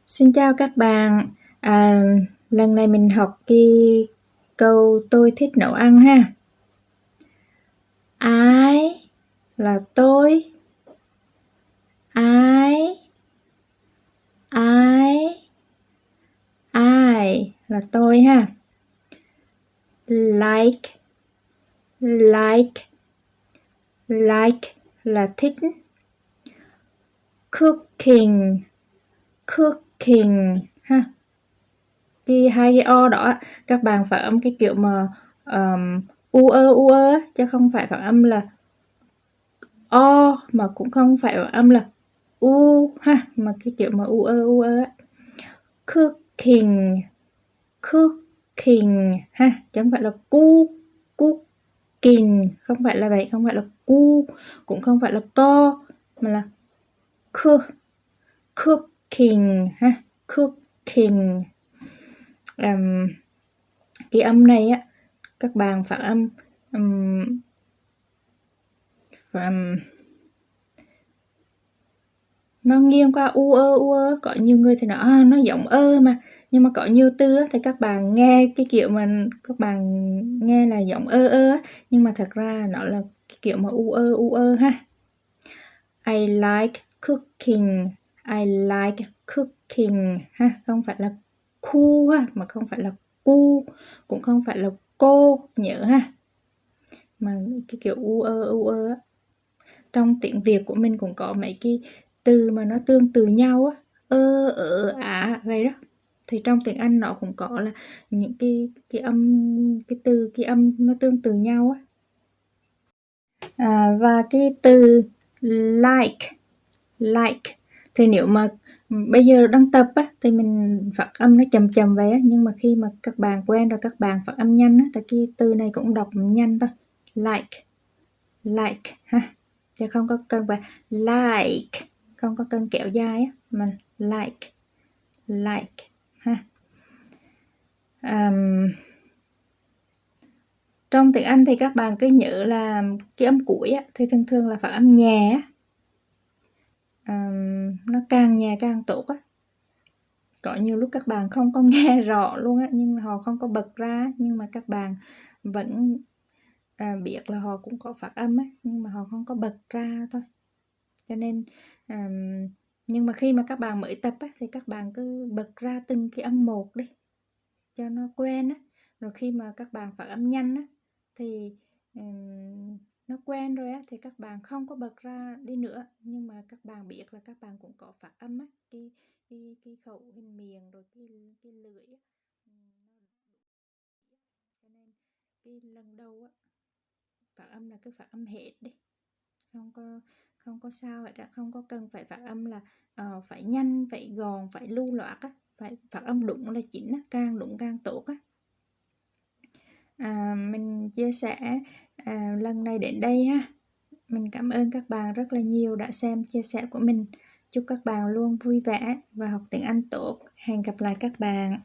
Xin chào các bạn. Lần này mình học cái câu tôi thích nấu ăn ha. I là tôi. I là tôi ha. Like là thích. Cooking ha. Hai cái o đó các bạn phát âm cái kiểu mà u ơ chứ không phải phát âm là o, mà cũng không phải phát âm là u ha, mà cái kiểu mà u ơ á. Cooking ha, chứ không phải là cooking, không phải là vậy, không phải là cu, cũng không phải là co, mà là cooking ha, cooking. Cái âm này á các bạn phát âm nó nghiêng qua u ơ, có nhiều người thì nói nó giống ơ mà, nhưng mà có nhiều từ thì các bạn nghe cái kiểu mà các bạn nghe là giống ơ nhưng mà thật ra nó là cái kiểu mà u ơ ha. I like cooking ha, không phải là cu ha, mà không phải là cu, cũng không phải là cô, nhớ ha, mà cái kiểu u ơ á. Trong tiếng Việt của mình cũng có mấy cái từ mà nó tương tự nhau á, vậy đó, thì trong tiếng Anh nó cũng có là những cái âm nó tương tự nhau á. Và cái từ like thì nếu mà bây giờ đang tập á thì mình phát âm nó chậm vậy á, nhưng mà khi mà các bạn quen rồi các bạn phát âm nhanh á, thì cái từ này cũng đọc nhanh thôi. Like ha, chứ không có cần phải like, không có cần kéo dài á, mà like ha. Trong tiếng Anh thì các bạn cứ nhớ là cái âm cuối á, thì thường là phát âm nhẹ, nó càng nhẹ càng tốt á. Có nhiều lúc các bạn không có nghe rõ luôn á, nhưng họ không có bật ra, nhưng mà các bạn vẫn biết là họ cũng có phát âm á, nhưng mà họ không có bật ra thôi. Cho nên nhưng mà khi mà các bạn mới tập á, thì các bạn cứ bật ra từng cái âm một đi cho nó quen á, rồi khi mà các bạn phát âm nhanh á thì nó quen rồi á, thì các bạn không có bật ra đi nữa, nhưng mà các bạn biết là các bạn cũng có phát âm á, cái khẩu hình miệng rồi cái lưỡi á, cho nên cái lần đầu á phát âm là cứ phát âm hết đi, không có sao hết á, không có cần phải phát âm là phải nhanh, phải gòn, phải lưu loát á, phải phát âm đúng là chính á, càng đúng càng tốt á. Mình chia sẻ lần này đến đây ha. Mình cảm ơn các bạn rất là nhiều đã xem chia sẻ của mình. Chúc các bạn luôn vui vẻ và học tiếng Anh tốt. Hẹn gặp lại các bạn.